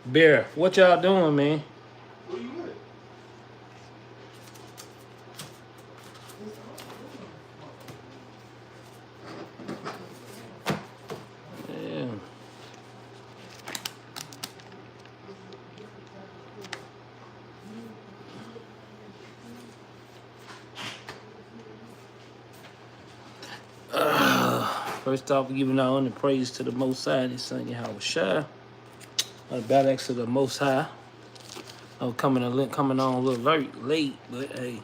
Bear, what y'all doing, man? Where you at? Yeah. First off, giving our honor and praise to the Most High, this Son Yahweh the Battle Axes of the Most High. I'm coming on a little late, but hey,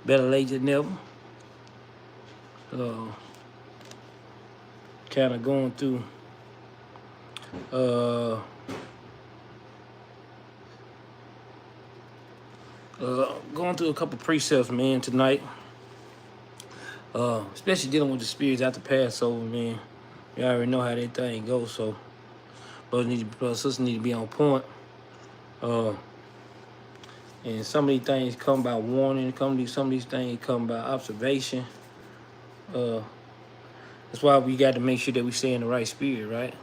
better late than never. Kind of going through going through a couple precepts, man, tonight. Especially dealing with the spirits after Passover, man. You already know how that thing goes, so brothers and sisters need to be on point. And some of these things come by warning, some of these things come by observation. That's why we got to make sure that we stay in the right spirit, right?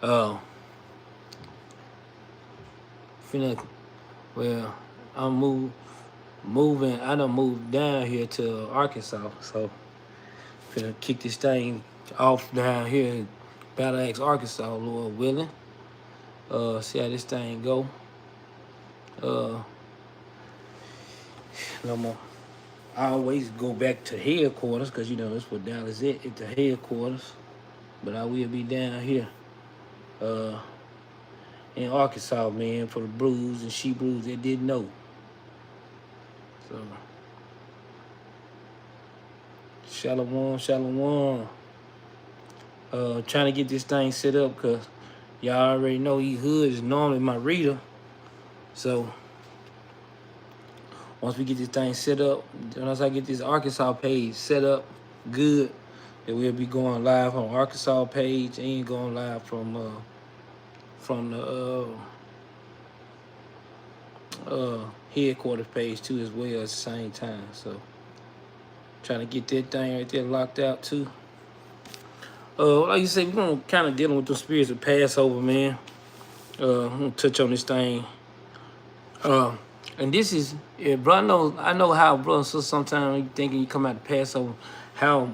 Well, I'm moving. I done moved down here to Arkansas, so finna kick this thing off down here in Battle Axes, Arkansas, Lord willing. See how this thing go. No more. I always go back to headquarters because, you know, that's what Dallas is at the headquarters. But I will be down here in Arkansas, man, for the brews and she brews that didn't know. So, shalom. Trying to get this thing set up because y'all already know Hood is normally my reader. So, once we get this thing set up, once I get this Arkansas page set up good, then we'll be going live on Arkansas page and going live from the headquarters page too as well at the same time. So trying to get that thing right there locked out too. Like you said, we're gonna kind of dealing with the spirits of Passover, man. I'm gonna touch on this thing. And this is, yeah, bro, I know how brothers and sisters sometimes you thinking you come out of Passover, how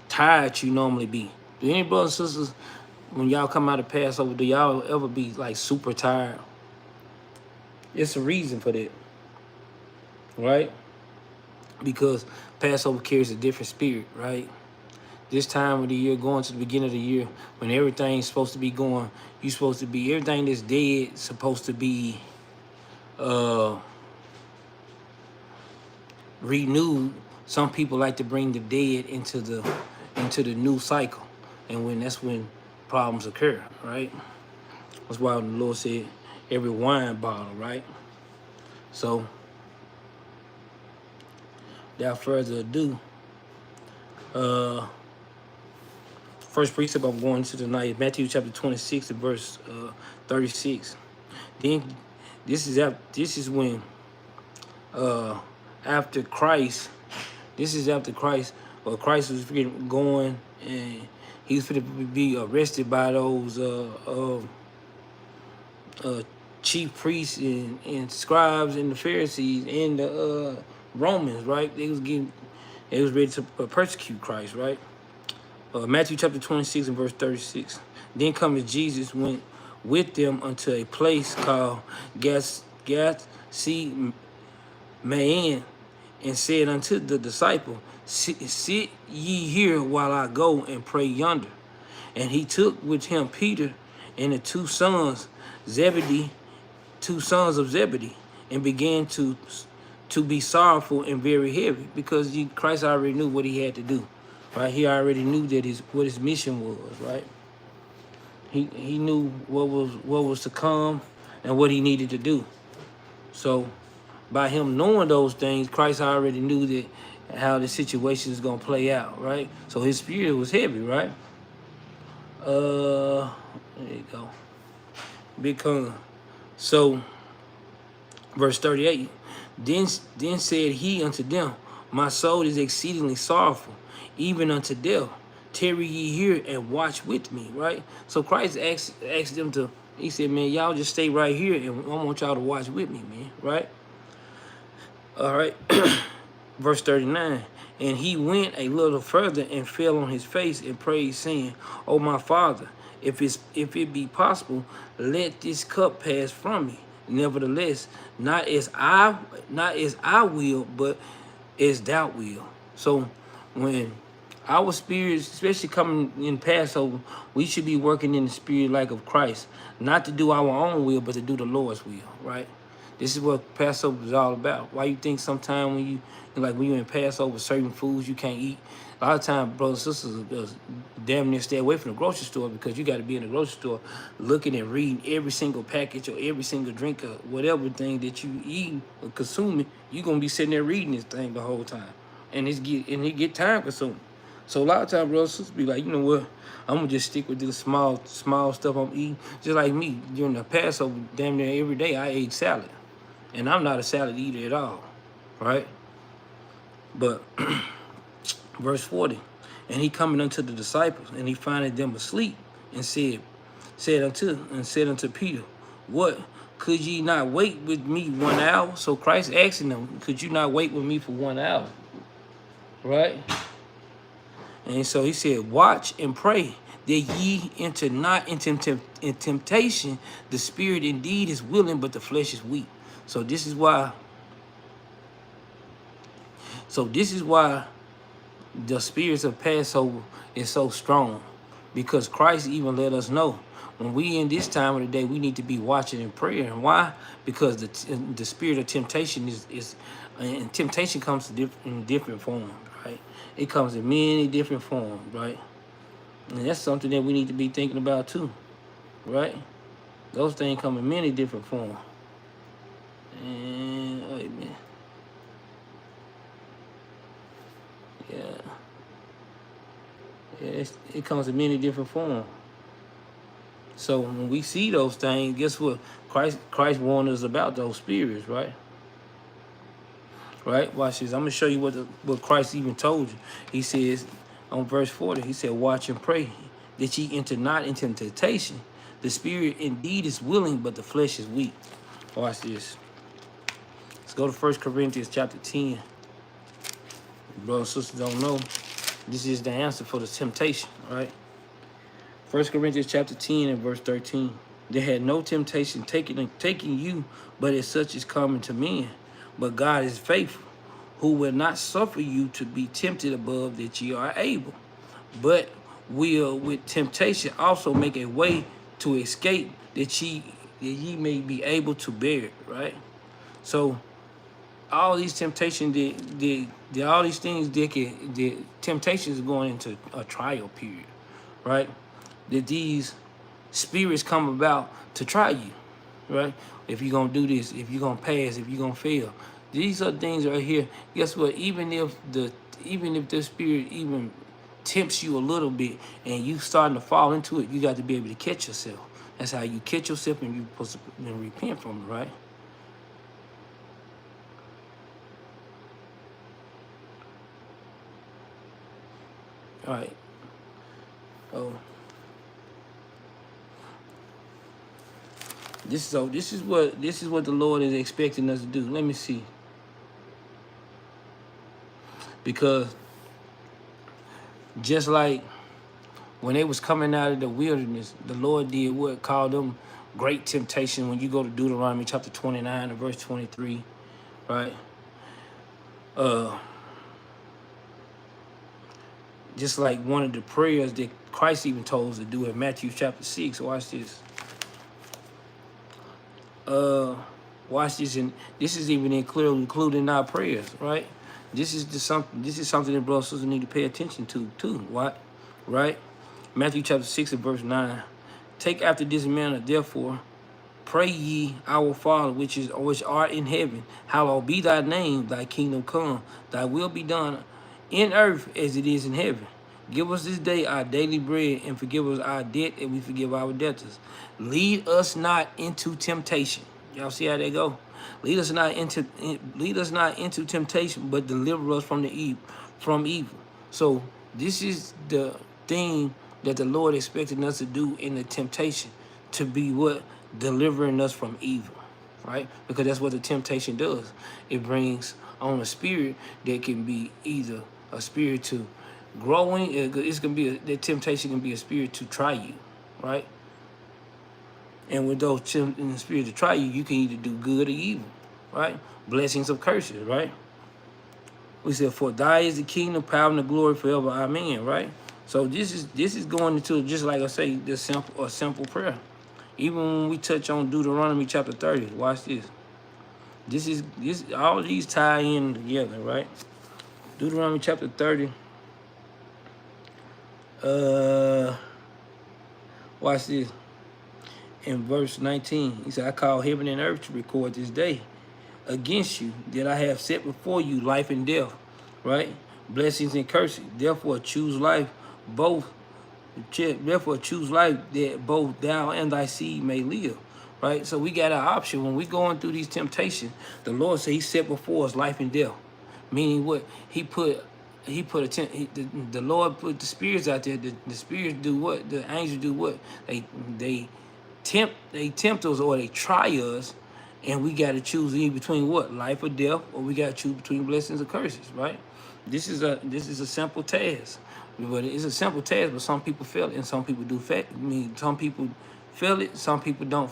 tired you normally be. Do any brothers and sisters, when y'all come out of Passover, do y'all ever be like super tired? It's a reason for that, right? Because Passover carries a different spirit, right? This time of the year, going to the beginning of the year, when everything's supposed to be going, everything that's dead supposed to be renewed. Some people like to bring the dead into the new cycle, and that's when problems occur, right? That's why the Lord said every wine bottle, right? So without further ado, first precept I'm going to tonight, Matthew chapter 26 and verse 36. Then this is when after Christ, or Christ was going and he was going to be arrested by those chief priests and scribes and the Pharisees and the Romans, right? They was ready to persecute Christ, right? Matthew chapter 26 and verse 36. Then cometh Jesus, went with them unto a place called Gethsemane, and said unto the disciple, sit ye here while I go and pray yonder. And he took with him Peter and the two sons of Zebedee, and began to be sorrowful and very heavy, because Christ already knew what he had to do, right? He already knew that what his mission was, right? He knew what was to come and what he needed to do. So by him knowing those things, Christ already knew that how the situation is gonna play out, right? So his spirit was heavy, right? There you go. Because so verse 38, then said he unto them, my soul is exceedingly sorrowful, even unto death. Tarry ye here and watch with me, right? So Christ asked them to, he said, man, y'all just stay right here and I want y'all to watch with me, man, right? All right. Verse 39, and he went a little further and fell on his face and prayed, saying, O my Father, if it be possible, let this cup pass from me. Nevertheless, not as I will, but as thou will. So when our spirits, especially coming in Passover, we should be working in the spirit like of Christ, not to do our own will, but to do the Lord's will, right? This is what Passover is all about. Why you think sometimes when you're in Passover, certain foods you can't eat? A lot of times, brothers and sisters damn near stay away from the grocery store because you got to be in the grocery store looking and reading every single package or every single drink or whatever thing that you eat or consuming. You're going to be sitting there reading this thing the whole time. And it get time consuming. So a lot of times, brothers and sisters be like, you know what? I'm going to just stick with this small stuff I'm eating. Just like me, during the Passover, damn near every day, I ate salad. And I'm not a salad eater at all, right? But verse 40, and he coming unto the disciples, and he findeth them asleep, and said unto Peter, what, could ye not wait with me 1 hour? So Christ asking them, could you not wait with me for 1 hour? Right? And so he said, watch and pray that ye enter not in temptation. The spirit indeed is willing, but the flesh is weak. So this is why the spirits of Passover is so strong, because Christ even let us know when we in this time of the day, we need to be watching and praying. And why? Because the spirit of temptation is and temptation comes in different forms, right? It comes in many different forms, right? And that's something that we need to be thinking about too, right? Those things come in many different forms. And wait a minute. Yeah, it comes in many different forms. So when we see those things, guess what? Christ warned us about those spirits, right? Right? Watch this. I'm gonna show you what Christ even told you. He says on verse 40, he said, watch and pray that ye enter not into temptation. The spirit indeed is willing, but the flesh is weak. Watch this. Let's go to 1 Corinthians chapter 10. Brothers and sisters don't know, this is the answer for the temptation, right? 1 Corinthians chapter 10 and verse 13. There had no temptation taking you, but as such is common to men. But God is faithful, who will not suffer you to be tempted above that ye are able, but will with temptation also make a way to escape that ye may be able to bear it, right? So all these temptations, all these things, the temptations going into a trial period, right? That these spirits come about to try you, right? If you're gonna do this, if you're gonna pass, if you're gonna fail, these are things right here. Guess what? Even if the spirit even tempts you a little bit and you starting to fall into it, you got to be able to catch yourself. That's how you catch yourself, and you're supposed to repent from it, right? All right. Oh. This is what the Lord is expecting us to do. Let me see. Because just like when they was coming out of the wilderness, the Lord did what? Called them great temptation. When you go to Deuteronomy chapter 29 and verse 23, right? Just like one of the prayers that Christ even told us to do in Matthew chapter 6. Watch this. Watch this, and this is even including our prayers, right? This is something that brothers and sisters need to pay attention to too. What? Right? Matthew chapter 6 and verse 9. Take after this manner, therefore, Pray ye, our Father, which art in heaven, hallowed be thy name, thy kingdom come, thy will be done in earth as it is in heaven. Give us this day our daily bread, and forgive us our debt, and we forgive our debtors. Lead us not into temptation. Y'all see how they go? Lead us not into temptation, but deliver us from evil. So this is the thing that the Lord expected us to do in the temptation, to be what? Delivering us from evil, right? Because that's what the temptation does. It brings on a spirit that can be either a spirit to growing. It's gonna be the temptation can be a spirit to try you, right? And with those in the spirit to try you, you can either do good or evil, right? Blessings of curses, right? We said, for thy is the kingdom, power, and the glory forever. Amen, right? So this is going into, just like I say, a simple prayer. Even when we touch on Deuteronomy chapter 30, watch this. This all of these tie in together, right? Deuteronomy chapter 30. Watch this. In verse 19, he said, I call heaven and earth to record this day against you, that I have set before you life and death, right? Blessings and curses. Therefore choose life that both thou and thy seed may live, right? So we got an option when we going through these temptations. The Lord said he set before us life and death, meaning what? The Lord put the spirits out there. The spirits do what? The angels do what? They tempt us, or they try us, and we got to choose either between what? Life or death, or we got to choose between blessings or curses, right? This is a simple task. But it's a simple task, but some people fail it and some people do fail. I mean, some people fail it, some people don't.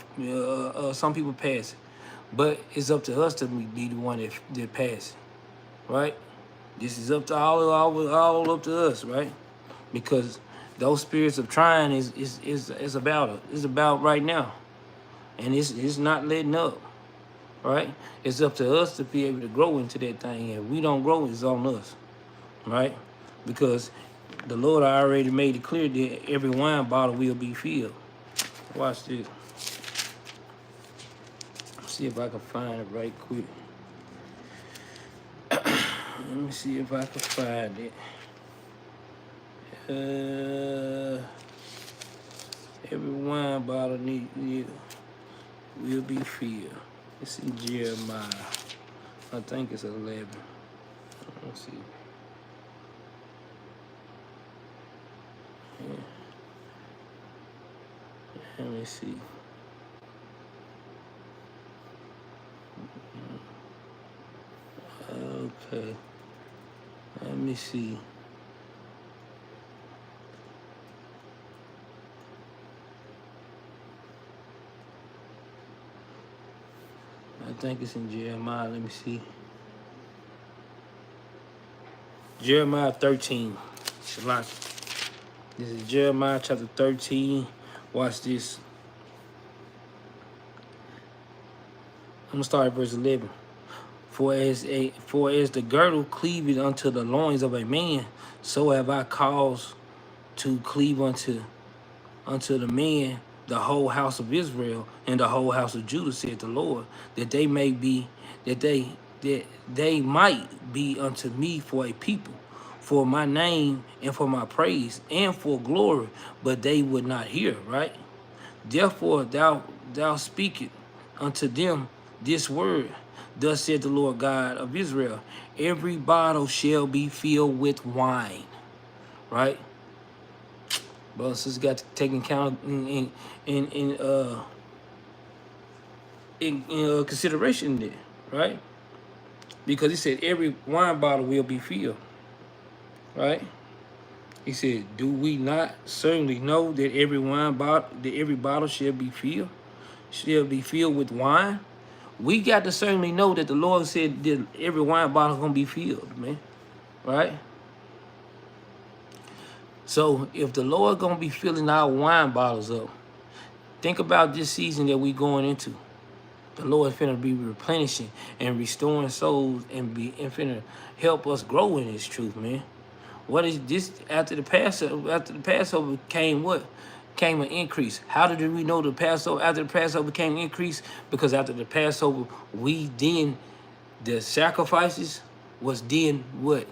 Some people pass it. But it's up to us to be the one that pass it, right? This is up to all up to us, right? Because those spirits of trying is about right now, and it's not letting up, right? It's up to us to be able to grow into that thing. If we don't grow, it's on us, right? Because the Lord already made it clear that every wine bottle will be filled. Watch this. See if I can find it right quick. Let me see if I can find it. Every wine bottle will be filled. It's in Jeremiah. I think it's 11. Let's see. Yeah. Let me see. Okay. Let me see. I think it's in Jeremiah. Let me see. Jeremiah 13. Shalaki. This is Jeremiah chapter 13. Watch this. I'm gonna start at verse 11. For as the girdle cleaveth unto the loins of a man, so have I caused to cleave unto the man the whole house of Israel and the whole house of Judah, said the Lord, that they might be unto me for a people, for my name and for my praise and for glory, but they would not hear, right? Therefore thou speakest unto them this word. Thus said the Lord God of Israel, every bottle shall be filled with wine, right? Brothers and sisters got to take account in consideration there, right? Because he said every wine bottle will be filled, right? He said, do we not certainly know that every bottle shall be filled with wine? We got to certainly know that the Lord said that every wine bottle is going to be filled, man. Right? So if the Lord going to be filling our wine bottles up, think about this season that we going into. The Lord is finna be replenishing and restoring souls and finna help us grow in His truth, man. What is this? After the Passover came what? came an increase. How did we know the Passover? After the Passover came increase? Because after the Passover, the sacrifices was then what?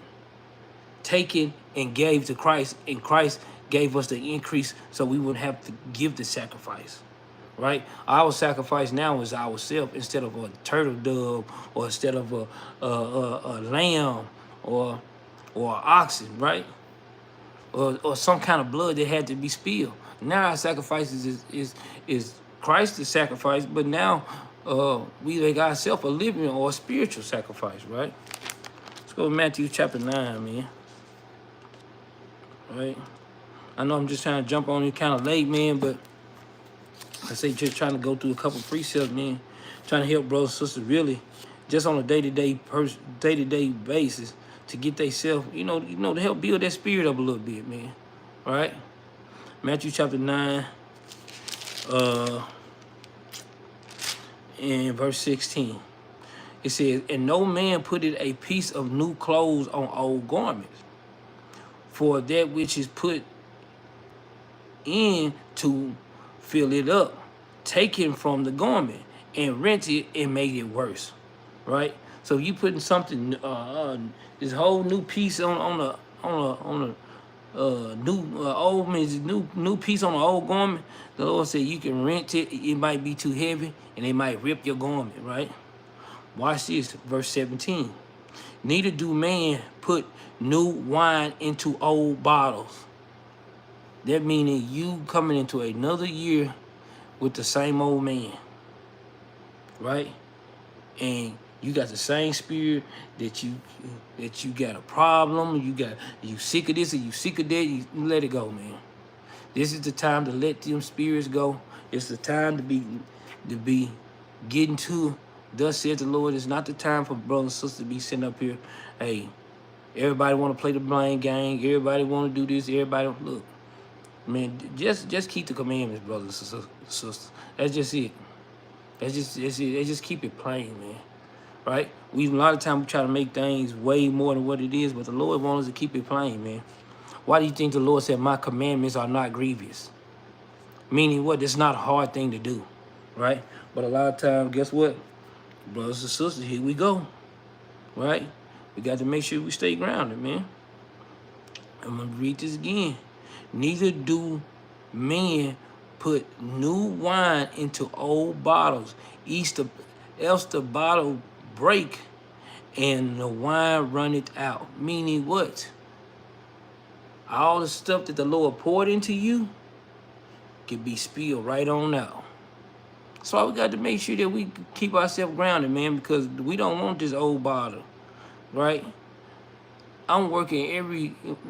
Taken and gave to Christ, and Christ gave us the increase so we wouldn't have to give the sacrifice. Right? Our sacrifice now is ourselves instead of a turtle dove or instead of a lamb or an oxen, right? Or some kind of blood that had to be spilled. Now our sacrifices is Christ's sacrifice, but now we make ourselves a living or a spiritual sacrifice, right? Let's go to Matthew chapter 9, man. Right? I know I'm just trying to jump on you kind of late, man, but I say just trying to go through a couple precepts, man. Trying to help brothers and sisters really, just on a day-to-day basis, to get themselves, to help build that spirit up a little bit, man. All right? Matthew chapter 9, and verse 16. It says, "And no man putteth a piece of new clothes on old garments, for that which is put in to fill it up, taken from the garment, and rent it and made it worse." Right? So you putting something, this whole new piece on a new piece on an old garment. The Lord said you can rent it. It might be too heavy, and they might rip your garment. Right? Watch this, verse 17. "Neither do man put new wine into old bottles." That meaning you coming into another year with the same old man, right? And you got the same spirit that you got a problem, you sick of this or you sick of that, you let it go, man. This is the time to let them spirits go. It's the time to be getting to, thus saith the Lord. It's not the time for brothers and sisters to be sitting up here, hey, everybody want to play the blame game, everybody want to do this, everybody look. Man, just keep the commandments, brothers and sisters. That's just it. That's it. They just keep it plain, man. Right? A lot of times we try to make things way more than what it is, but the Lord wants us to keep it plain, man. Why do you think the Lord said, "My commandments are not grievous"? Meaning what? It's not a hard thing to do, right? But a lot of times, guess what? Brothers and sisters, here we go, right? We got to make sure we stay grounded, man. I'm going to read this again. "Neither do men put new wine into old bottles, else the bottle break and the wine runneth out." Meaning what? All the stuff that the Lord poured into you can be spilled right on out. So we got to make sure that we keep ourselves grounded, man, because we don't want this old bottle, right? I'm working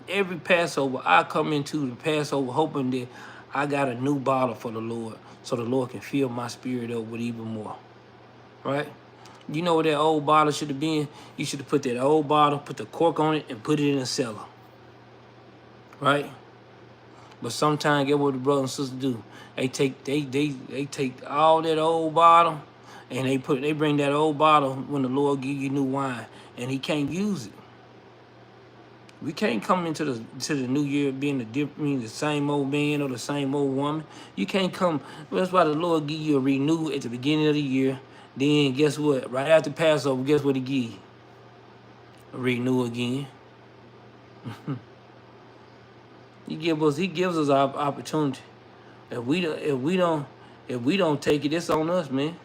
every Passover. I come into the Passover hoping that I got a new bottle for the Lord, so the Lord can fill my spirit up with even more, right? You know what that old bottle should have been? You should have put that old bottle, put the cork on it, and put it in a cellar, right? But sometimes, get what the brothers and sisters do? They take all that old bottle, and they bring that old bottle when the Lord give you new wine, and He can't use it. We can't come into the new year being the same old man or the same old woman. You can't come. That's why the Lord give you a renew at the beginning of the year. Then guess what? Right after Passover, guess what He give you? A renew again. He gives us our opportunity. If we don't take it, it's on us, man.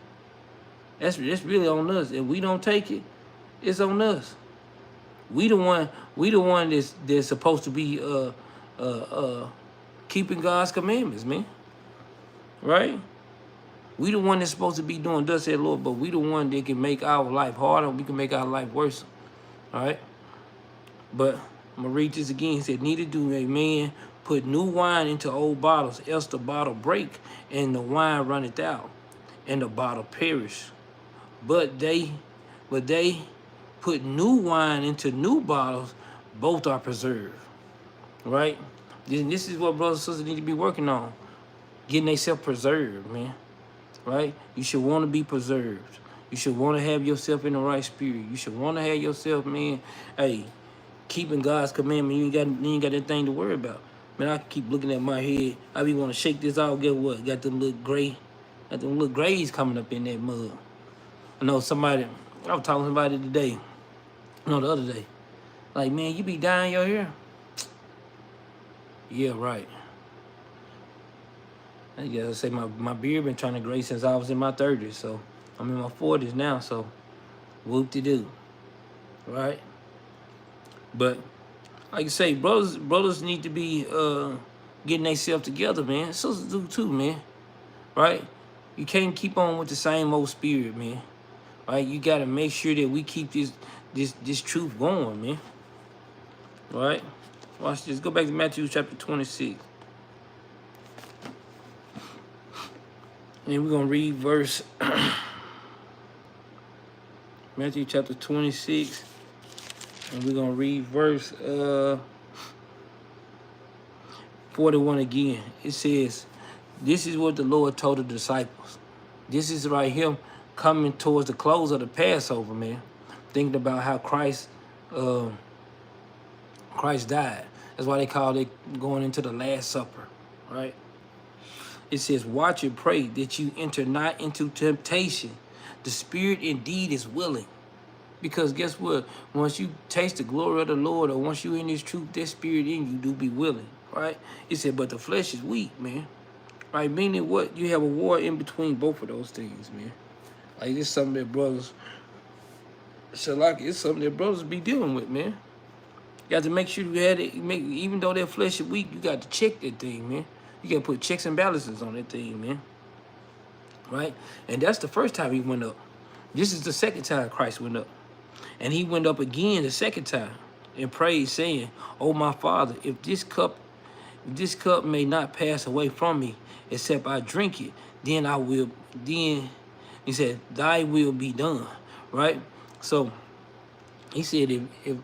It's really on us. If we don't take it, it's on us. We the one that's supposed to be keeping God's commandments, man. Right? We the one that's supposed to be doing thus said Lord, but we the one that can make our life harder, we can make our life worse. All right? But I'm gonna read this again. He said, "Neither do a man put new wine into old bottles, else the bottle break, and the wine runneth out, and the bottle perish. But they put new wine into new bottles, both are preserved." Right? This is what brothers and sisters need to be working on. Getting themselves preserved, man. Right? You should want to be preserved. You should want to have yourself in the right spirit. You should want to have yourself, man, hey, keeping God's commandment. You ain't got that thing to worry about. Man, I keep looking at my head. I be want to shake this out. Get what? Got them little grays coming up in that mud. I know somebody. I was talking to somebody today. No, the other day. Like, man, you be dyeing your hair? Yeah, right. I gotta say my beard been trying to gray since I was in my 30s. So I'm in my 40s now. So whoop-de-doo. Right? But like you say, brothers need to be getting themselves together, man. Sisters do too, man. Right? You can't keep on with the same old spirit, man. Right? You gotta make sure that we keep this truth going, man. Right? Watch this. Go back to Matthew chapter 26. And we're gonna read verse Matthew chapter 26. And we're gonna read verse 41 again. It says, this is what the Lord told the disciples. This is right here coming towards the close of the Passover, man. Thinking about how Christ died. That's why they call it going into the Last Supper, right? It says, watch and pray that you enter not into temptation. The spirit indeed is willing. Because guess what? Once you taste the glory of the Lord, or once you in this truth, that spirit in you do be willing, right? It said, but the flesh is weak, man. Right? Meaning what? You have a war in between both of those things, man. Like, it's something that brothers, it's something that brothers be dealing with, man. You got to make sure you had it. Even though that flesh is weak, you got to check that thing, man. You got to put checks and balances on that thing, man. Right? And that's the first time he went up. This is the second time Christ went up. And he went up again the second time and prayed, saying, oh, my Father, if this cup may not pass away from me, except I drink it, then he said, thy will be done. Right? So he said, if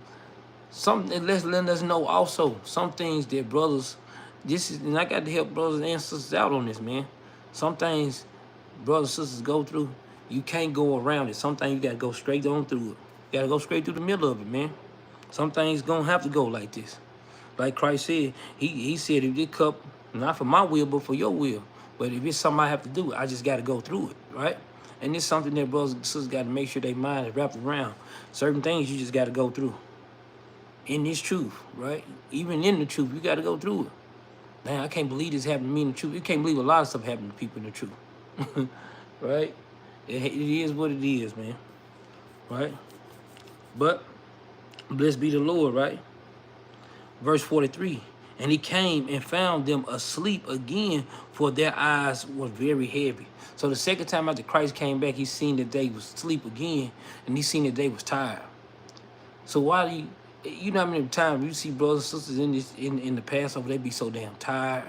something, let's let us know also some things that brothers, and I got to help brothers and sisters out on this, man. Some things brothers and sisters go through, you can't go around it. Sometimes you got to go straight on through it. You got to go straight through the middle of it, man. Some things going to have to go like this. Like Christ said, he said, if this cup, not for my will, but for your will. But if it's something I have to do, I just got to go through it, right? And it's something that brothers and sisters got to make sure their mind is wrapped around. Certain things you just got to go through. In this truth, right? Even in the truth, you got to go through it. Man, I can't believe this happened to me in the truth. You can't believe a lot of stuff happened to people in the truth. Right? It is what it is, man. Right? But, blessed be the Lord, right? Verse 43. And he came and found them asleep again, for their eyes were very heavy. So the second time after Christ came back, he seen that they was asleep again, and he seen that they was tired. So why do you know how many times you see brothers and sisters in the Passover, they be so damn tired,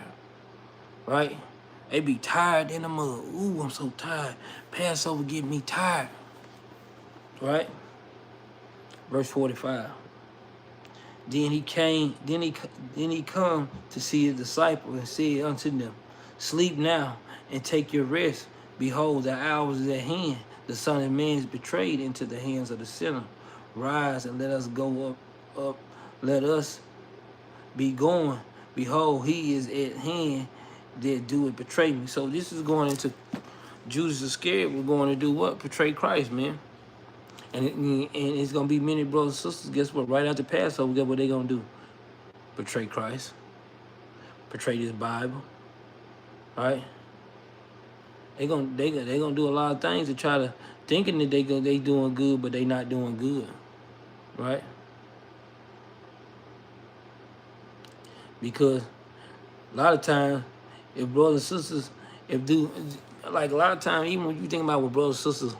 right? They be tired in the mud. Ooh, I'm so tired. Passover get me tired, right? Verse 45. Then he come to see his disciples and said unto them, sleep now and take your rest. Behold, the hour is at hand. The Son of Man is betrayed into the hands of the sinner. Rise and let us go up. Let us be going. Behold, he is at hand that do it betray me. So this is going into Judas Iscariot. We're going to do what? Betray Christ, man. And it's going to be many brothers and sisters. Guess what? Right after Passover, guess what they're going to do? Betray Christ. Betray this Bible. Right? They're gonna do a lot of things to try to thinking that they doing good, but they not doing good. Right? Because a lot of times, if brothers and sisters, like a lot of times, even when you think about with brothers and sisters,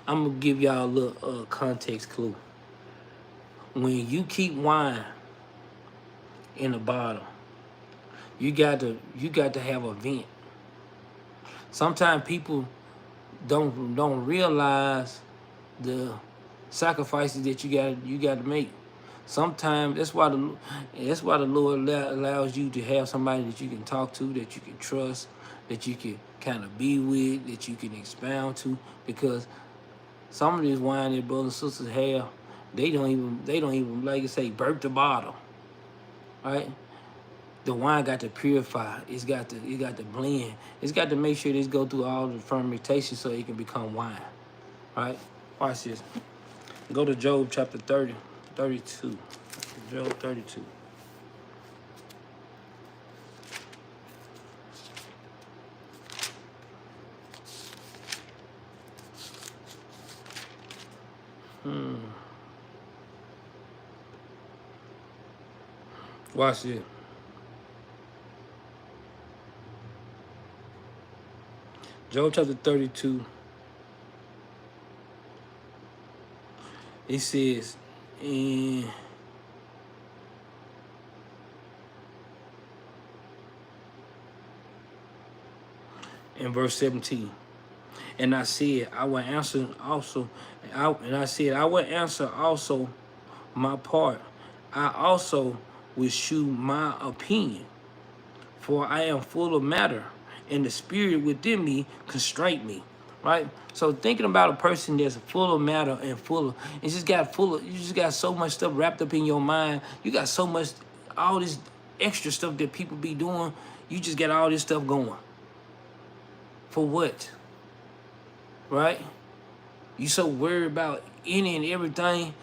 I'm gonna give y'all a little context clue. When you keep wine in a bottle, you got to have a vent. Sometimes people don't realize the sacrifices that you got to make. Sometimes that's why the Lord allows you to have somebody that you can talk to, that you can trust, that you can kind of be with, that you can expound to, because some of this wine that brothers and sisters have, they don't even like I say, burp the bottle, right? The wine got to purify. It got to blend. It's got to make sure this go through all the fermentation so it can become wine. Right? Watch this. Go to Job chapter 30, 32. Job 32. Watch this. Job chapter 32. It says in verse 17. And I said, I will answer also. I will answer also my part. I also will shew my opinion. For I am full of matter, and the spirit within me constraint me. Right? So thinking about a person that's full of matter and you just got so much stuff wrapped up in your mind. You got so much, all this extra stuff that people be doing. You just got all this stuff going. For what? Right? You so worried about any and everything.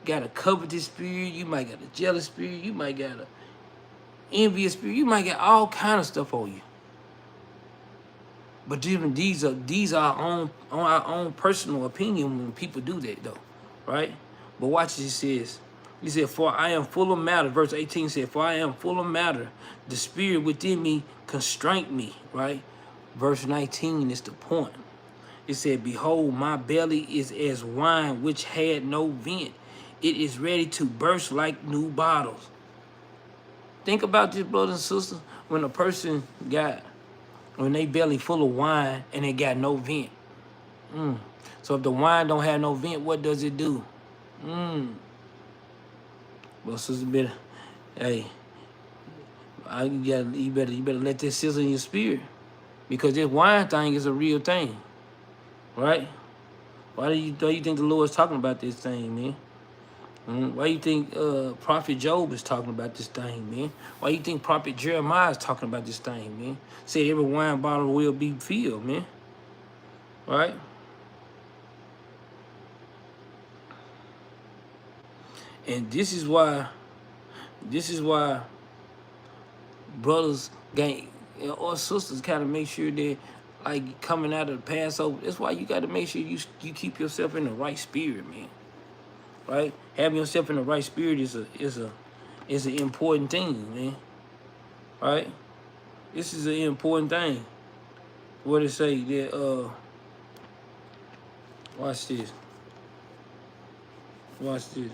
Got a covetous spirit. You might got a jealous spirit. You might got a envious spirit. You might get all kind of stuff on you. But even these are our own personal opinion when people do that though, right? But watch what it says. He said, "For I am full of matter." Verse 18 said, "For I am full of matter. The spirit within me constraint me." Right? Verse 19 is the point. It said, "Behold, my belly is as wine which had no vent. It is ready to burst like new bottles." Think about this, brothers and sisters. When a person when they belly full of wine and they got no vent. So if the wine don't have no vent, what does it do? Well, sister, hey, you better let this sizzle in your spirit, because this wine thing is a real thing, right? Why do you think the Lord's talking about this thing, man? Why you think Prophet Job is talking about this thing, man? Why you think Prophet Jeremiah is talking about this thing, man? Said every wine bottle will be filled, man. Right? And this is why brothers or sisters kind of make sure that, like, coming out of the Passover, that's why you got to make sure you keep yourself in the right spirit, man. Right? Having yourself in the right spirit is an important thing, man. Right? This is an important thing. What it say that watch this. Watch this.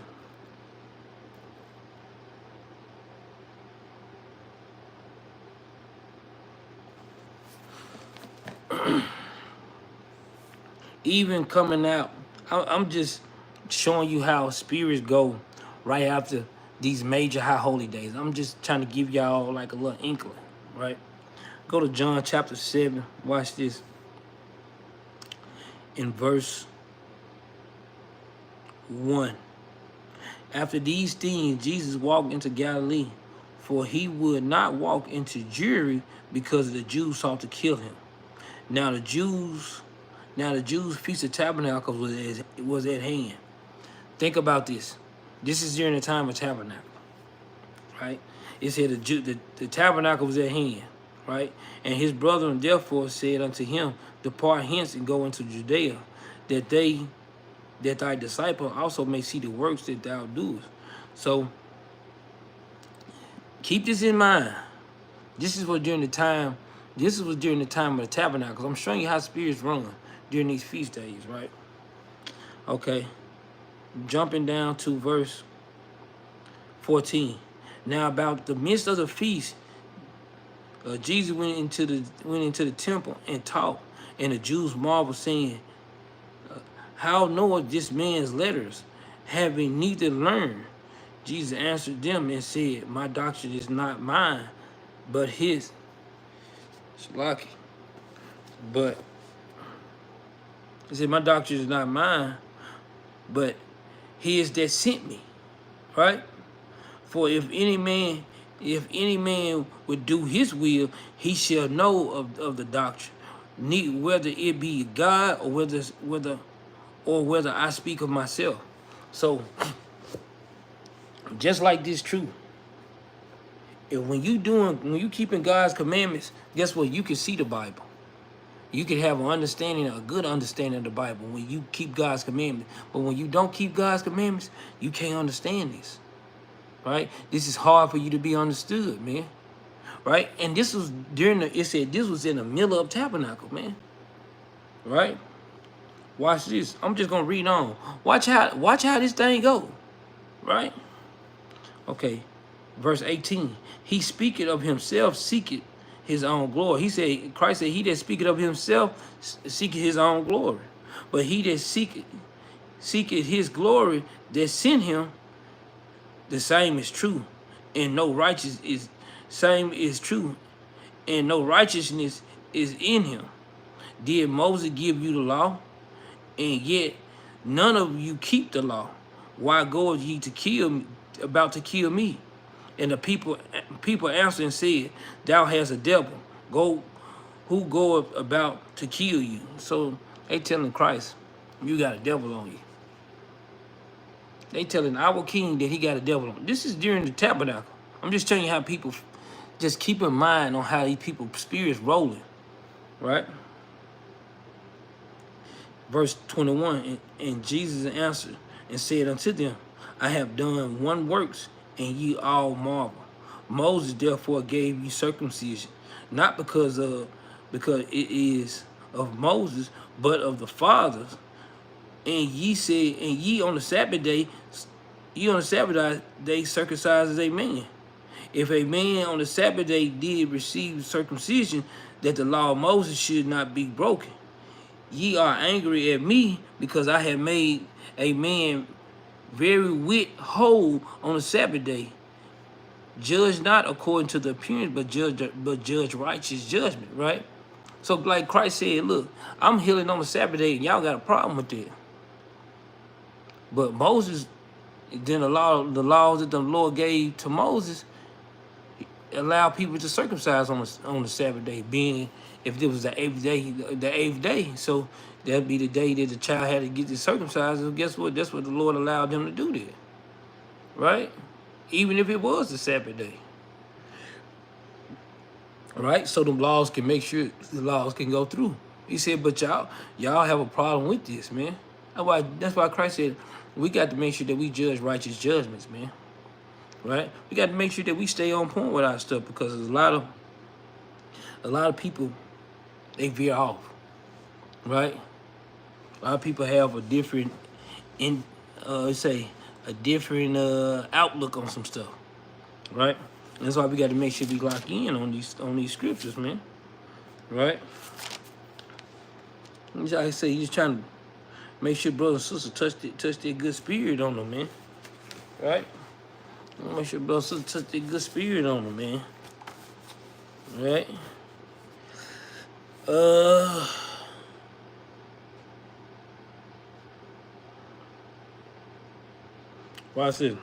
Even coming out, I'm just showing you how spirits go right after these major high holy days. I'm just trying to give y'all like a little inkling, right? Go to John chapter 7. Watch this. In verse 1. After these things, Jesus walked into Galilee, for he would not walk into Jerubbaal because the Jews sought to kill him. Now the Jews' Feast of Tabernacles was at hand. Think about this. This is during the time of tabernacle, right? It said the tabernacle was at hand, right? And his brethren therefore said unto him, "Depart hence and go into Judea, that thy disciple also may see the works that thou doest." So keep this in mind. This is what during the time of the tabernacles. I'm showing you how spirits run during these feast days, right? Okay. Jumping down to verse 14. Now about the midst of the feast, Jesus went into the temple and taught, and the Jews marveled, saying, "How knoweth this man's letters, having neither learned?" Jesus answered them and said, "My doctrine is not mine, but his." Shalaki. But he said, "My doctrine is not mine, but his that sent me," right? "For if any man If any man would do his will, he shall know of the doctrine, whether it be God or whether I speak of myself. So just like this truth, if when you keeping God's commandments, guess what? You can see the Bible. You can have an understanding, a good understanding of the Bible when you keep God's commandments. But when you don't keep God's commandments, you can't understand this. Right? This is hard for you to be understood, man. Right? And this was it said this was in the middle of tabernacle, man. Right? Watch this. I'm just gonna read on. Watch how this thing go. Right? Okay. Verse 18. He speaketh of himself, seeketh his own glory. He said, Christ said, he that speaketh of himself seeketh his own glory. But he that seeketh his glory that sent him, the same is true, and no righteous is same is true, and no righteousness is in him. Did Moses give you the law? And yet none of you keep the law. Why goeth ye to kill me, about to kill me? And the people answered and said, Thou hast a devil. Who goeth about to kill you? So they telling Christ, you got a devil on you. They telling our king that he got a devil on. This is during the tabernacle. I'm just telling you how people just keep in mind on how these people's spirits rolling, right? Verse 21, and Jesus answered and said unto them, I have done one works, and ye all marvel. Moses therefore gave you circumcision, not because it is of Moses, but of the fathers. And ye said, and ye on the Sabbath day circumcise as a man. If a man on the Sabbath day did receive circumcision, that the law of Moses should not be broken. Ye are angry at me because I have made a man very whole on the Sabbath day. Judge not according to the appearance, but judge righteous judgment, right? So like Christ said, look, I'm healing on the Sabbath day, and y'all got a problem with that. But Moses, then the laws that the Lord gave to Moses, allow people to circumcise on the Sabbath day, being if it was the eighth day. So that'd be the day that the child had to get the circumcised. So guess what? That's what the Lord allowed them to do there, right? Even if it was the Sabbath day, right? So the laws can make sure the laws can go through. He said, but y'all have a problem with this, man. That's why Christ said we got to make sure that we judge righteous judgments, man. Right? We got to make sure that we stay on point with our stuff, because there's a lot of people, they veer off. Right? A lot of people have a different outlook on some stuff. Right? And that's why we got to make sure we lock in on these scriptures, man. Right? Like I say, you just trying to make sure brothers and sisters touch their good spirit on them, man. Right? Make sure brothers and sisters touch their good spirit on them, man. Right? Watch this.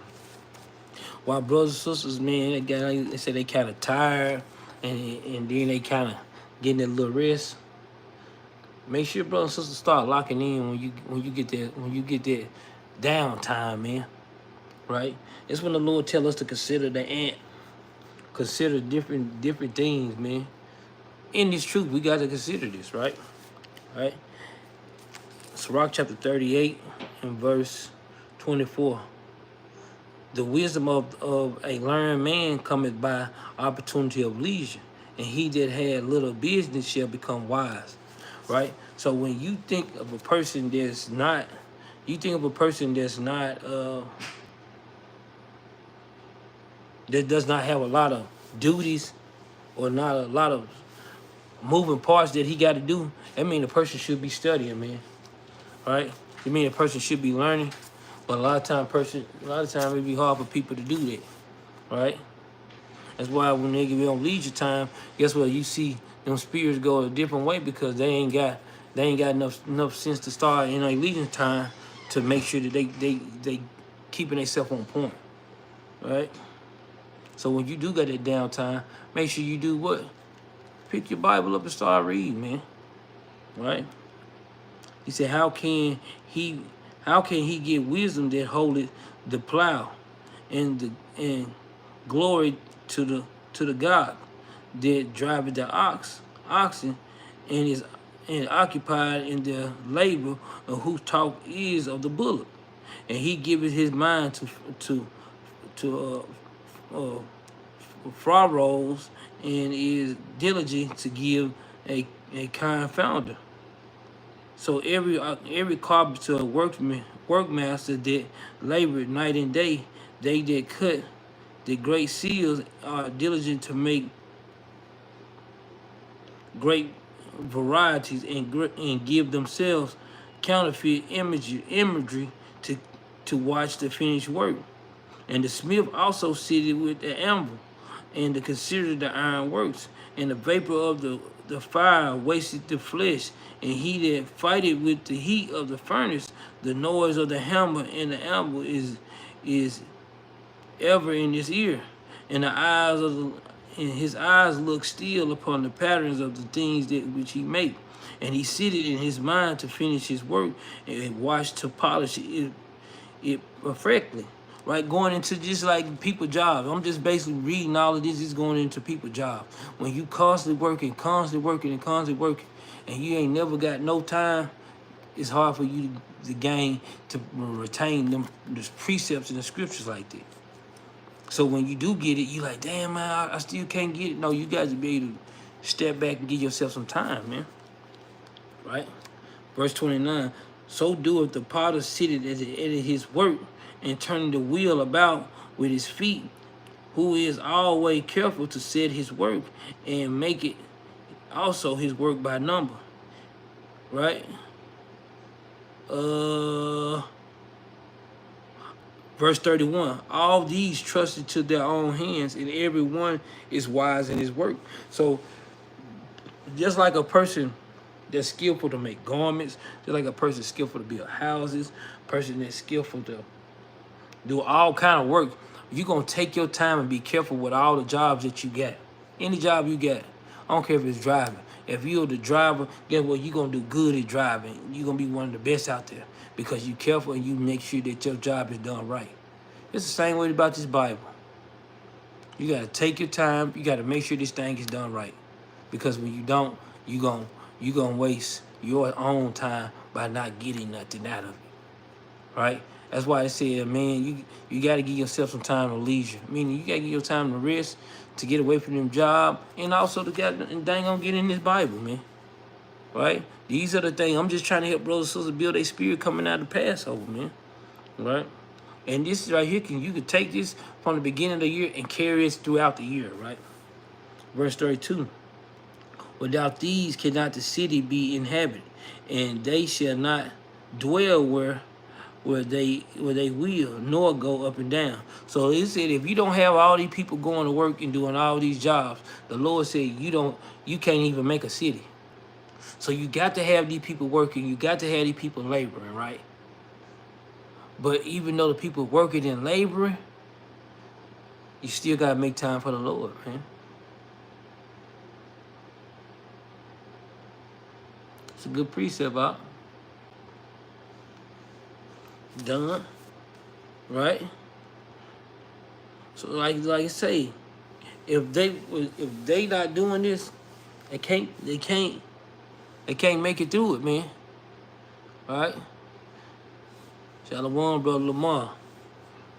While brothers and sisters, man, they say they kind of tired, and then they kind of getting a little rest. Make sure brothers and sisters start locking in when you get that downtime, man. Right? It's when the Lord tell us to consider the ant, consider different things, man. In this truth, we got to consider this, right? Right? Sirach chapter 38 and verse 24. The wisdom of a learned man cometh by opportunity of leisure, and he that had little business shall become wise. Right? So when you think of a person that does not have a lot of duties or not a lot of moving parts that he got to do, that means the person should be studying, man. Right? It means a person should be learning, but a lot of time it be hard for people to do that. Right? That's why when they give you on leisure time, guess what? You see them spirits go a different way, because they ain't got enough sense to start in a leisure time to make sure that they keeping themselves on point. Right? So when you do get that downtime, make sure you do what? Pick your Bible up and start reading, man. Right? He said, how can he get wisdom that holdeth the plow, and glory to the God that driveth the oxen, and is occupied in the labor of whose talk is of the bullock, and he giveth his mind to furrows, and is diligent to give a kind founder. So every carpenter, workmaster that labored night and day, they that cut the great seals are diligent to make great varieties, and give themselves counterfeit imagery to watch the finished work. And the smith also seated with the anvil, and to consider the iron works, and the vapor of the fire wasted the flesh, and he that fighteth with the heat of the furnace, the noise of the hammer and the anvil is ever in his ear, and his eyes look still upon the patterns of the things that which he make, and he sitteth in his mind to finish his work, and watch to polish it perfectly. Right, going into just like people jobs. I'm just basically reading all of this. Is going into people jobs. When you constantly working, and you ain't never got no time, it's hard for you to gain, to retain them the precepts and the scriptures like that. So when you do get it, you like, damn man, I still can't get it. No, you got to be able to step back and give yourself some time, man. Right? Verse 29. So doeth the potter sitteth at the end of his work, and turning the wheel about with his feet, who is always careful to set his work, and make it also his work by number. Right? Verse 31, all these trusted to their own hands, and every one is wise in his work. So just like a person that's skillful to make garments, just like a person skillful to build houses, person that's skillful to do all kind of work, you're going to take your time and be careful with all the jobs that you get. Any job you get. I don't care if it's driving. If you're the driver, guess what? You're going to do good at driving. You're going to be one of the best out there because you're careful and you make sure that your job is done right. It's the same way about this Bible. You got to take your time. You got to make sure this thing is done right. Because when you don't, you're going to waste your own time by not getting nothing out of it. Right? That's why I said, man, you got to give yourself some time of leisure. Meaning you got to give your time to rest, to get away from them job, and also to get in this Bible, man. Right? These are the things. I'm just trying to help brothers and sisters build their spirit coming out of Passover, man. Right? And this right here, you can take this from the beginning of the year and carry it throughout the year, right? Verse 32. Without these cannot the city be inhabited, and they shall not dwell where they will, nor go up and down. So it said if you don't have all these people going to work and doing all these jobs, the Lord said you can't even make a city. So you got to have these people working, you got to have these people laboring, right? But even though the people working and laboring, you still got to make time for the Lord, man. It's a good precept, out. Done, right? So like I say, if they not doing this, they can't make it through it, man. All right? Shalom, brother Lamar.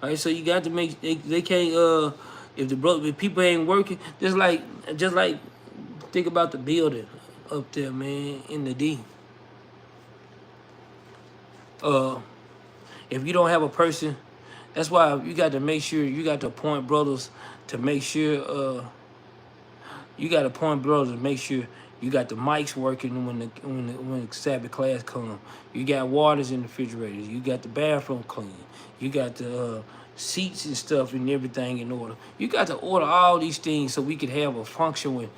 All right, so you got to make they can't if people ain't working, just like think about the building up there, man, in the D. If you don't have a person, that's why you got to make sure you got to appoint brothers to make sure you got to appoint brothers to make sure you got the mics working when the Sabbath class come. You got waters in the refrigerators. You got the bathroom clean. You got the seats and stuff and everything in order. You got to order all these things so we can have a function with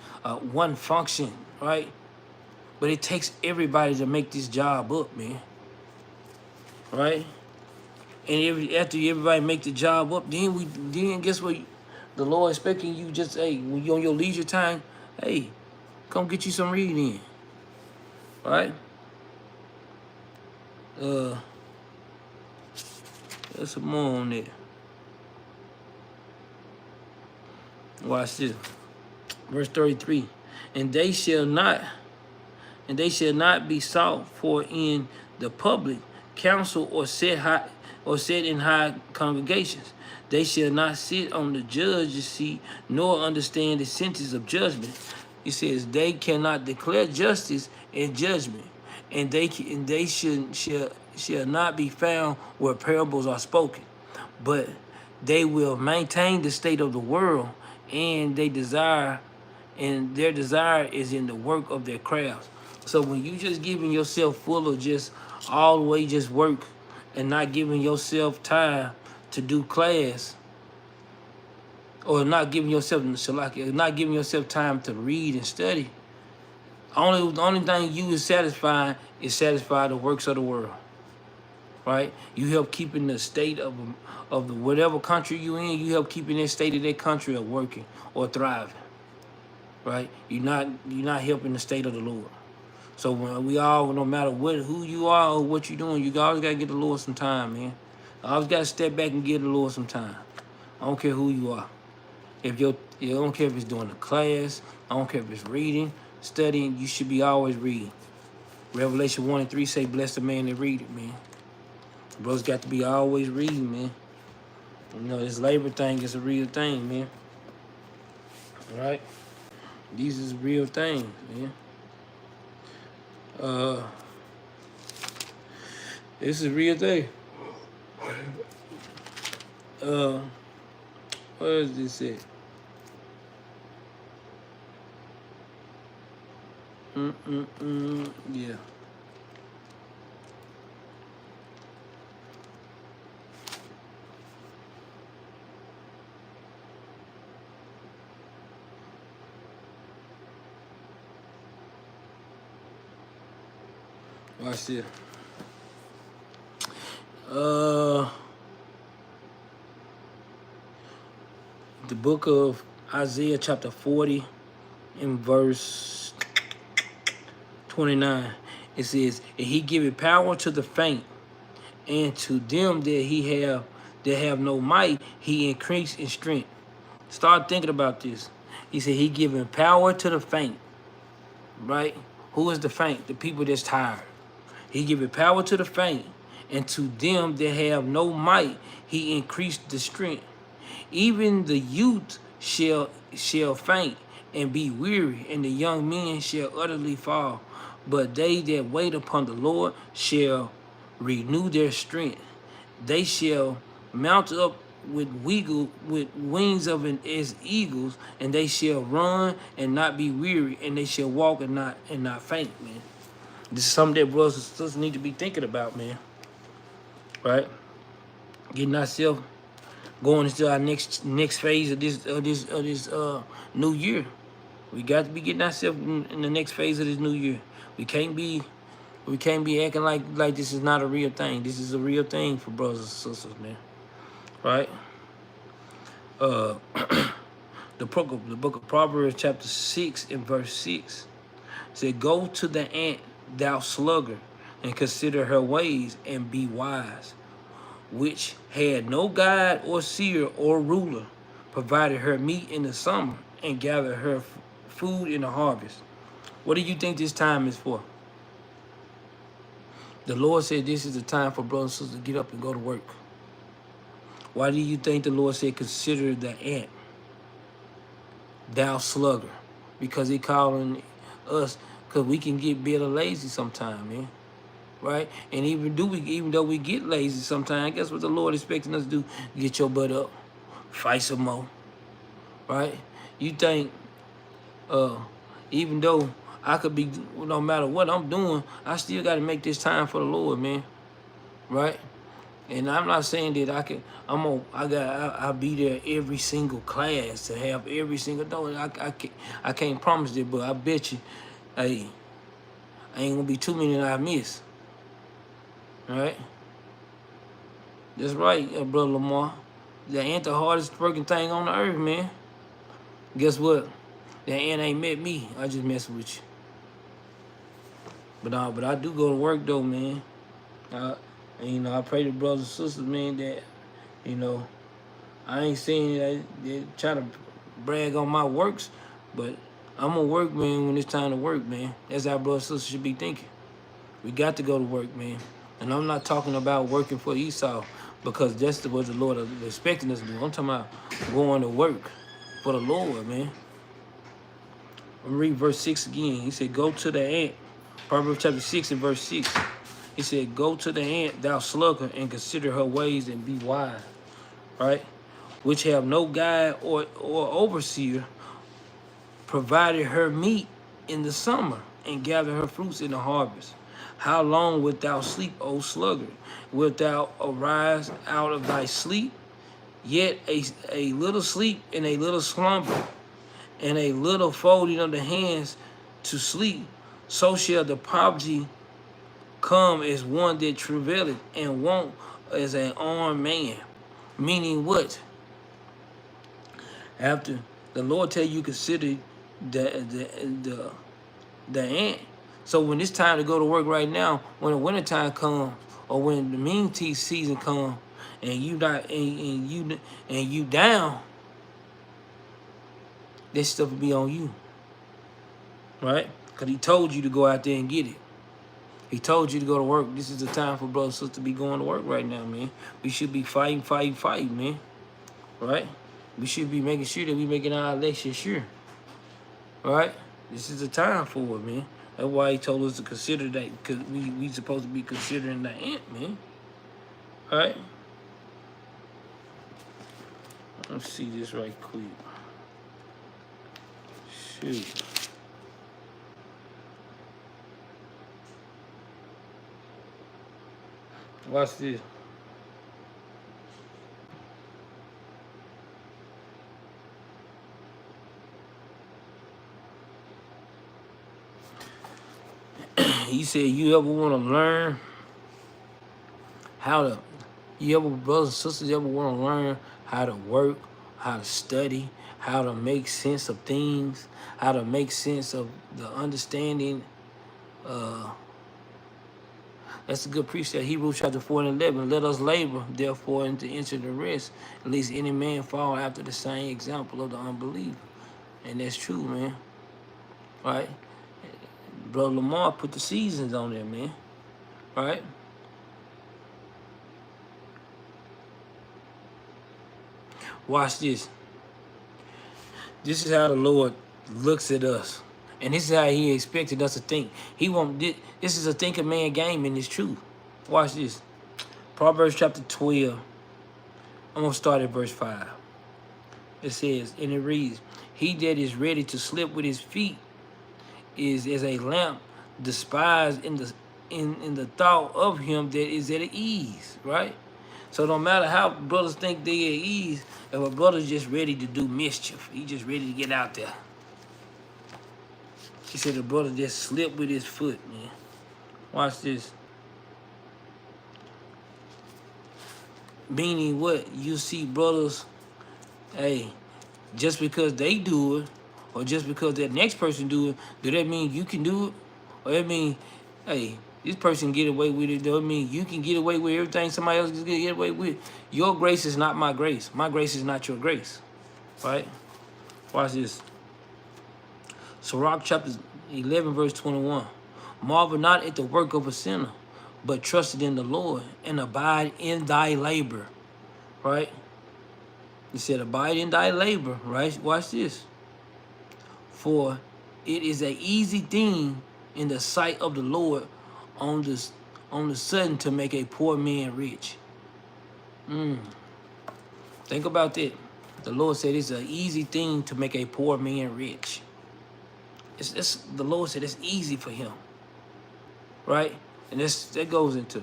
one function, right? But it takes everybody to make this job up, man. Right? And after everybody make the job up, then guess what? The Lord expecting you just, hey, when you on your leisure time, hey, come get you some reading in. Right? There's some more on there. Watch this. Verse 33. And they shall not be sought for in the public council or set in high congregations. They shall not sit on the judge's seat, nor understand the sentence of judgment. He says they cannot declare justice and judgment, and they shall not be found where parables are spoken, but they will maintain the state of the world, and their desire is in the work of their crafts. So when you just giving yourself full of just all the way just work and not giving yourself time to do class, or not giving yourself time to read and study, the only thing you is satisfy the works of the world. Right? You help keeping the state of the whatever country you in, you help keeping that state of that country of working or thriving. Right? You're not helping the state of the Lord. So when we all, no matter who you are or what you're doing, you always gotta get the Lord some time, man. I always gotta step back and give the Lord some time. I don't care who you are. I don't care if it's doing a class, I don't care if it's reading, studying, you should be always reading. Revelation 1 and 3 say, bless the man that read it, man. Bro's got to be always reading, man. You know, this labor thing is a real thing, man. All right? These is real things, man. This is a real thing. What is this at? Yeah. Watch this. The book of Isaiah chapter 40 in verse 29. It says, and he giveth power to the faint, and to them that have no might, he increased in strength. Start thinking about this. He said he giving power to the faint. Right? Who is the faint? The people that's tired. He giveth power to the faint, and to them that have no might, he increased the strength. Even the youth shall faint and be weary, and the young men shall utterly fall. But they that wait upon the Lord shall renew their strength. They shall mount up with wings as eagles, and they shall run and not be weary, and they shall walk and not faint, man. This is something that brothers and sisters need to be thinking about, man. Right? Getting ourselves going into our next phase of this new year. We got to be getting ourselves in the next phase of this new year. We can't be acting like this is not a real thing. This is a real thing for brothers and sisters, man. Right? The book of Proverbs chapter 6 and verse 6 said, go to the ant, thou sluggard, and consider her ways, and be wise, which had no guide or seer or ruler, provided her meat in the summer, and gathered her food in the harvest. What do you think this time is for? The Lord said this is the time for brothers and sisters to get up and go to work. Why do you think the Lord said consider the ant, thou sluggard? Because he calling us, because we can get bitter lazy sometime, man. Right? And even though we get lazy sometimes, guess what the Lord expecting us to do? Get your butt up. Fight some more. Right? You think, even though I could be, no matter what I'm doing, I still got to make this time for the Lord, man. Right? And I'm not saying that I'll be there every single class to have every single, no, I can't promise that, but I bet you, hey, I ain't gonna be too many that I miss. All right? That's right, Brother Lamar. The ant the hardest working thing on the earth, man. Guess what? The ant ain't met me. I just messing with you. But I do go to work though, man. And, you know, I pray to brothers and sisters, man, that, you know, I ain't saying that they try to brag on my works, but I'm gonna work, man, when it's time to work, man. That's how brothers and sisters should be thinking. We got to go to work, man. And I'm not talking about working for Esau, because that's what the Lord is expecting us to do. I'm talking about going to work for the Lord, man. I'm read verse 6 again. He said, go to the ant. Proverbs chapter 6 and verse 6. He said, go to the ant, thou sluggard, and consider her ways and be wise. Right? Which have no guide or overseer, provided her meat in the summer, and gather her fruits in the harvest. How long wilt thou sleep, O sluggard? Wilt thou arise out of thy sleep? Yet a little sleep and a little slumber, and a little folding of the hands to sleep, so shall the poverty come as one that travaileth, and want as an armed man. Meaning what? After the Lord tell you consider the ant. So when it's time to go to work right now, when the winter time comes, or when the mean teeth season comes, and you not and you down, this stuff will be on you, right? Because he told you to go out there and get it. He told you to go to work. This is the time for brothers and sisters to be going to work right now, man. We should be fighting, man. Right? We should be making sure that we making our election sure. Right? This is the time for it, man. That's why he told us to consider that, because we supposed to be considering the ant, man. Right? Let's see this right quick. Shoot. Watch this. He said, you ever want to learn how to, brothers and sisters, ever want to learn how to work, how to study, how to make sense of things, how to make sense of the understanding. That's a good precept. Hebrews chapter 4 and 11. Let us labor, therefore, and to enter the rest, at least any man fall after the same example of the unbeliever. And that's true, man. Right? Brother Lamar put the seasons on there, man. Right? Watch this. This is how the Lord looks at us. And this is how he expected us to think. He won't. This is a thinking man game, and it's true. Watch this. Proverbs chapter 12. I'm going to start at verse 5. It says, and it reads, he that is ready to slip with his feet is as a lamp despised in the thought of him that is at ease, right? So no matter how brothers think they at ease, if a brother's just ready to do mischief, he just ready to get out there. He said the brother just slipped with his foot, man. Watch this. Meaning what? You see brothers, hey, just because they do it, or just because that next person do it, do that mean you can do it? Or that mean, hey, this person get away with it, does it mean you can get away with everything somebody else can get away with? Your grace is not my grace. My grace is not your grace. Right? Watch this. Sirach chapter 11, verse 21. Marvel not at the work of a sinner, but trusted in the Lord, and abide in thy labor. Right? He said, abide in thy labor. Right? Watch this. For it is an easy thing in the sight of the Lord on the sudden to make a poor man rich. Think about that. The Lord said it's an easy thing to make a poor man rich. The Lord said it's easy for him. Right? And that goes into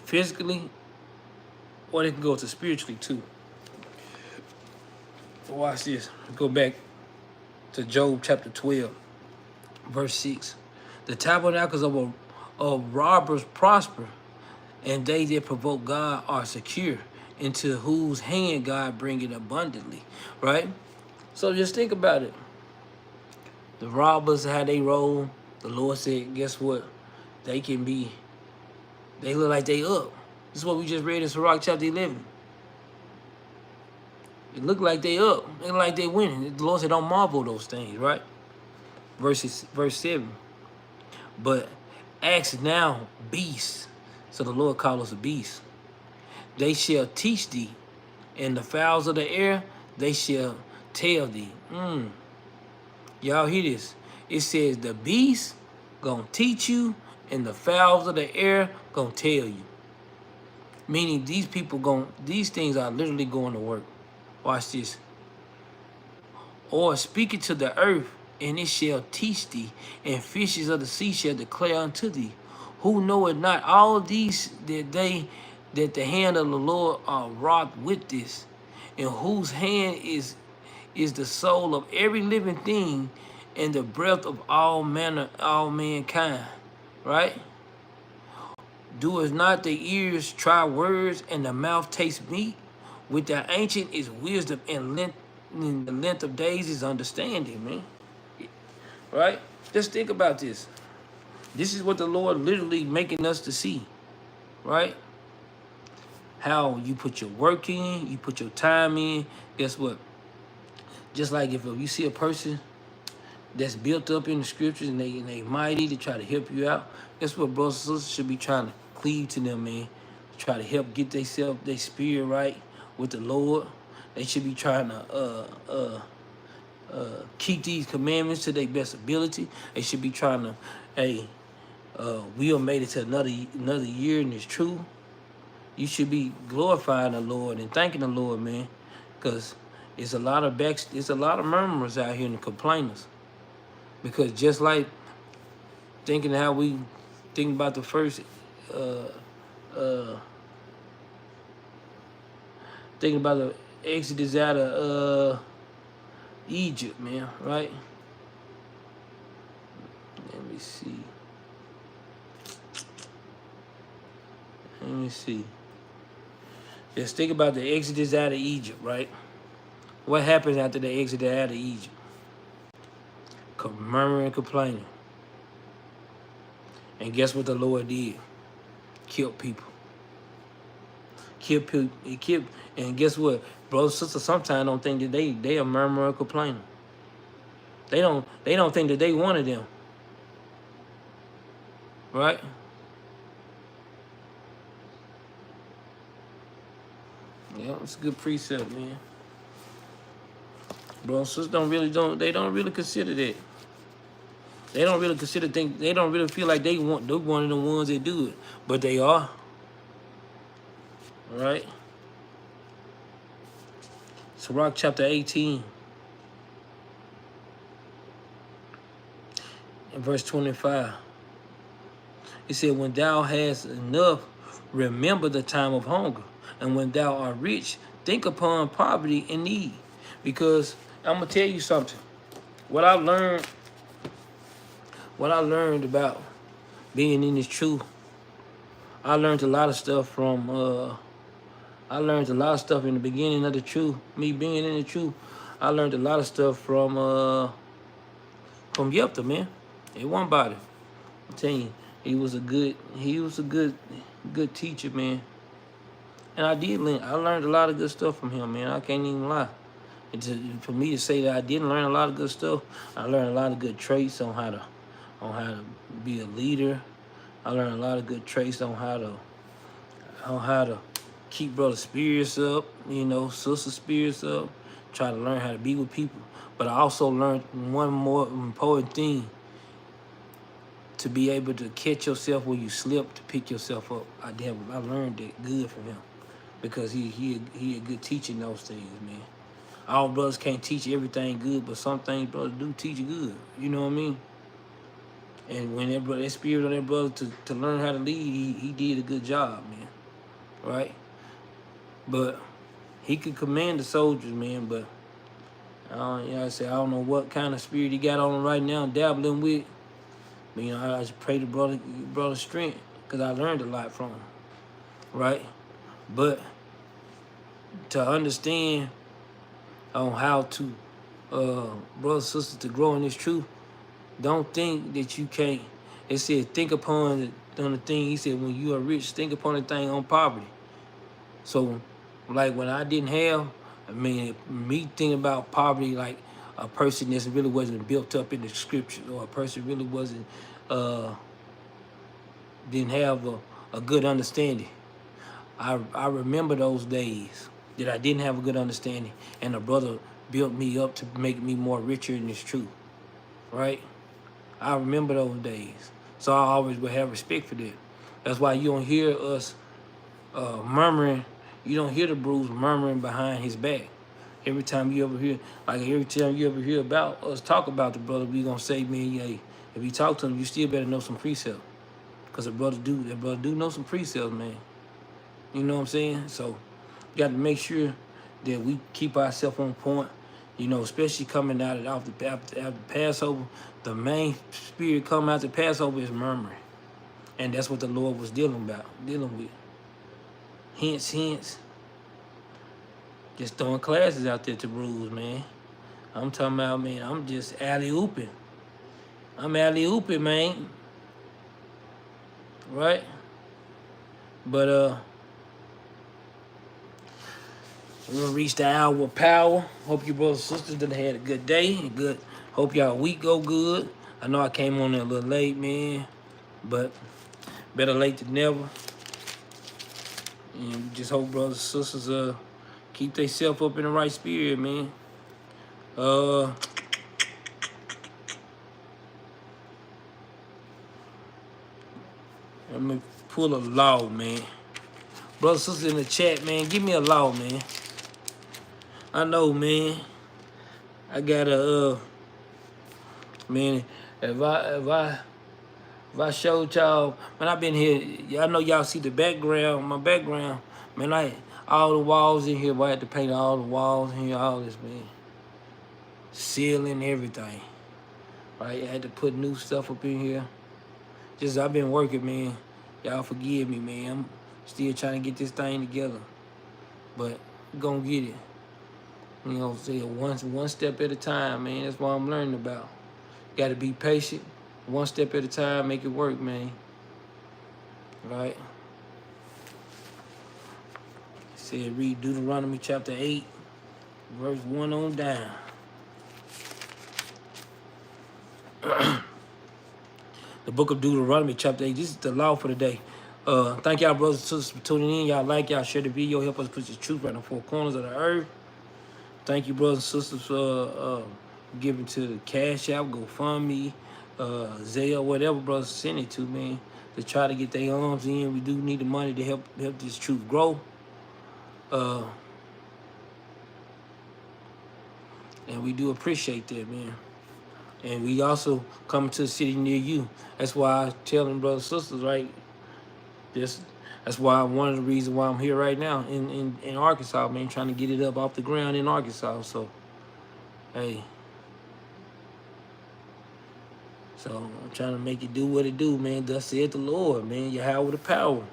physically, or it can go to spiritually too. Watch this. Go back to Job chapter 12, verse 6. The tabernacles of robbers prosper, and they that provoke God are secure. into whose hand God bring it abundantly, right? So just think about it. The robbers, how they roll, the Lord said, guess what? They look like they up. This is what we just read in Sirach chapter 11. It look like they up. It look like they winning. The Lord said, don't marvel those things, right? Verse 7. But ask now, beasts. So the Lord called us a beast. They shall teach thee, and the fowls of the air, they shall tell thee. Y'all hear this? It says the beast gonna teach you, and the fowls of the air gonna tell you. Meaning these things are literally going to work. Watch this. Or speak it to the earth, and it shall teach thee, and fishes of the sea shall declare unto thee. Who knoweth not all these that the hand of the Lord are wrought with this, in whose hand is the soul of every living thing, and the breath of all mankind. Right? Doeth not the ears try words, and the mouth taste meat? With the ancient is wisdom, and the length of days is understanding, man. Right? Just think about this. This is what the Lord literally making us to see. Right? How you put your work in, you put your time in. Guess what? Just like if you see a person that's built up in the scriptures and they mighty to try to help you out, guess what, brothers and sisters should be trying to cleave to them, man. Try to help get their spirit right with the Lord. They should be trying to keep these commandments to their best ability. They should be trying to, hey, we have made it to another year, and it's true. You should be glorifying the Lord and thanking the Lord, man, because it's a lot of murmurers out here and complainers. Because just like thinking how we think about the first, thinking about the exodus out of Egypt, man, right? Let me see. Just think about the exodus out of Egypt, right? What happens after the exodus out of Egypt? Murmuring and complaining. And guess what the Lord did? Killed people. And guess what? Brothers and sisters sometimes don't think that they are murmuring or complaining. They don't think that they wanted them. Right? Yeah, it's a good precept, man. Brothers and sisters don't really consider that. They don't really they don't really feel like they're one of the ones that do it. But they are. Right? Sirach chapter 18. In verse 25. It said, when thou hast enough, remember the time of hunger. And when thou art rich, think upon poverty and need. Because I'm going to tell you something. What I learned about being in this truth, I learned a lot of stuff from, I learned a lot of stuff in the beginning of the truth. Me being in the truth, I learned a lot of stuff from Yepta, man. It wasn't about it. I'm telling you, he was a good teacher, man. And I learned a lot of good stuff from him, man. I can't even lie. For me to say that I didn't learn a lot of good stuff, I learned a lot of good traits on how to be a leader. I learned a lot of good traits on how to keep brother spirits up, sister spirits up. Try to learn how to be with people. But I also learned one more important thing: to be able to catch yourself when you slip, to pick yourself up. I learned that good from him, because he a good teacher in those things, man. All brothers can't teach everything good, but some things brothers do teach good. You know what I mean? And when that spirit on that brother to learn how to lead, he did a good job, man. Right? But he could command the soldiers, man. But I don't know what kind of spirit he got on him right now, dabbling with. But I just pray the brother strength, because I learned a lot from him. Right? But to understand on how to, brothers and sisters, to grow in this truth. Don't think that you can't. It said, think upon the thing. He said, when you are rich, think upon the thing on poverty. So, like when I didn't have, I mean, me thinking about poverty, like a person that really wasn't built up in the scriptures, or a person really wasn't, didn't have a good understanding. I remember those days that I didn't have a good understanding, and a brother built me up to make me more richer in this truth, right? I remember those days, so I always will have respect for that. That's why you don't hear us murmuring. You don't hear the bruise murmuring behind his back. Every time you ever hear, like every time you ever hear about us talk about the brother, we gonna say, man, hey, if you talk to him, you still better know some precepts, cause that brother do know some precepts, man. You know what I'm saying? So you got to make sure that we keep ourselves on point. You know, especially coming out of after Passover, the main spirit coming out the Passover is murmuring, and that's what the Lord was dealing with. Hence, just throwing classes out there to bruise, man. I'm talking about, man, I'm just alley-ooping. I'm alley-ooping, man. Right? But, we're gonna reach the hour of power. Hope you brothers and sisters done had a good day. Good. Hope y'all week go good. I know I came on there a little late, man. But better late than never. And we just hope brothers and sisters keep themselves up in the right spirit, man. Let me pull a law, man. Brothers and sisters in the chat, man, give me a law, man. I know, man. I gotta, man, if I showed y'all, man, I've been here. I know y'all see the background, my background. Man, all the walls in here, I had to paint all the walls in here, all this, man. Ceiling, everything. Right? I had to put new stuff up in here. Just, I've been working, man. Y'all forgive me, man. I'm still trying to get this thing together. But we're gonna get it. You know, say one step at a time, man. That's what I'm learning about. Got to be patient. One step at a time, make it work, man. Right? It said, read Deuteronomy chapter 8, verse 1 on down. The book of Deuteronomy chapter 8. This is the law for the day. Thank y'all, brothers and sisters, for tuning in. Y'all share the video. Help us put the truth right in the four corners of the earth. Thank you, brothers and sisters, for giving to the Cash App, GoFundMe, Zelle, whatever brothers send it to, man, to try to get their arms in. We do need the money to help this truth grow. And we do appreciate that, man. And we also come to a city near you. That's why I tell them, brothers and sisters, right? That's why one of the reasons why I'm here right now in Arkansas, man, trying to get it up off the ground in Arkansas. So, hey. So I'm trying to make it do what it do, man. Thus saith the Lord, man. Yahweh with the power.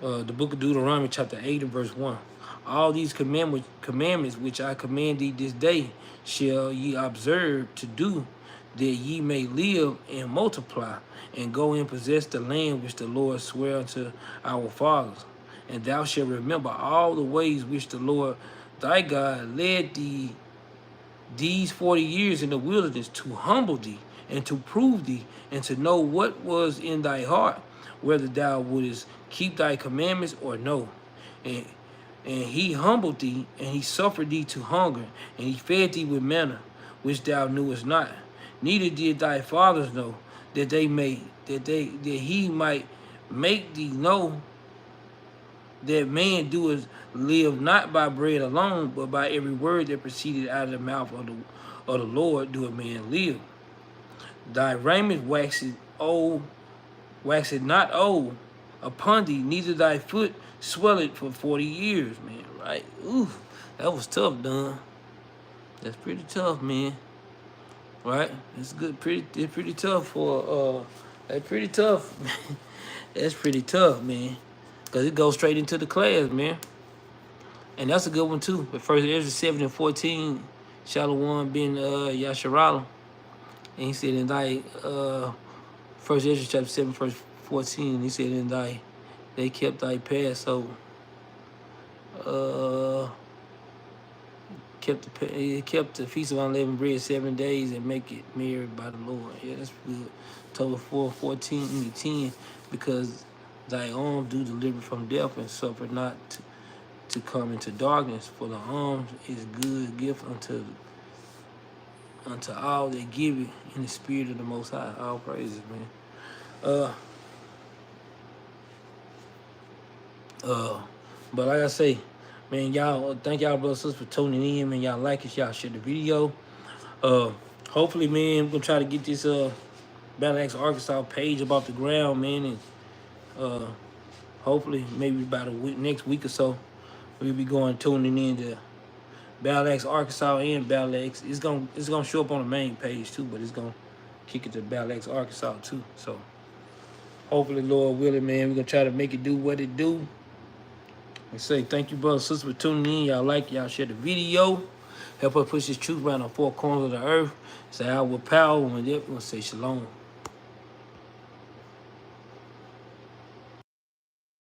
The book of Deuteronomy chapter 8 and verse 1. All these commandments which I command thee this day shall ye observe to do, that ye may live and multiply, and go and possess the land which the Lord sware unto our fathers. And thou shalt remember all the ways which the Lord thy God led thee these 40 years in the wilderness, to humble thee and to prove thee, and to know what was in thy heart, whether thou wouldest keep thy commandments or no. And he humbled thee, and he suffered thee to hunger, and he fed thee with manna, which thou knewest not. Neither did thy fathers know, that he might make thee know that man doeth live not by bread alone, but by every word that proceeded out of the mouth of the Lord doeth man live. Thy raiment waxeth not old upon thee, neither thy foot swelleth for 40 years, man. Right? Oof, that was tough, Don. That's pretty tough, man. Right? It's good. It's pretty tough for that's pretty tough. That's pretty tough, man. Cause it goes straight into the class, man. And that's a good one too. But first Ezra 7:14, Shalom bin Yasharala. And he said in thy first Ezra chapter 7, verse 14, he said in thy they kept thy Passover. Kept the feast of unleavened bread 7 days and make it merry by the Lord. Yeah, that's good. Total 4:14-10, because thy arm do deliver from death and suffer not to come into darkness, for the alms is good gift unto all that give it in the spirit of the Most High. All praises, man. But like I say, man, y'all, thank y'all brothers and sisters for tuning in, man. Y'all like it, y'all share the video. Hopefully, man, we're gonna try to get this Battle Axe Arkansas page up off the ground, man, and hopefully maybe about next week or so, we'll be tuning in to Battle Axe Arkansas and Battle Axe. It's gonna show up on the main page too, but it's gonna kick it to Battle Axe Arkansas too. So hopefully, Lord willing, man, we're gonna try to make it do what it do. And say thank you, brothers and sisters, for tuning in. Y'all like, y'all share the video. Help us push this truth around the four corners of the earth. Say out with power, and we're gonna say shalom.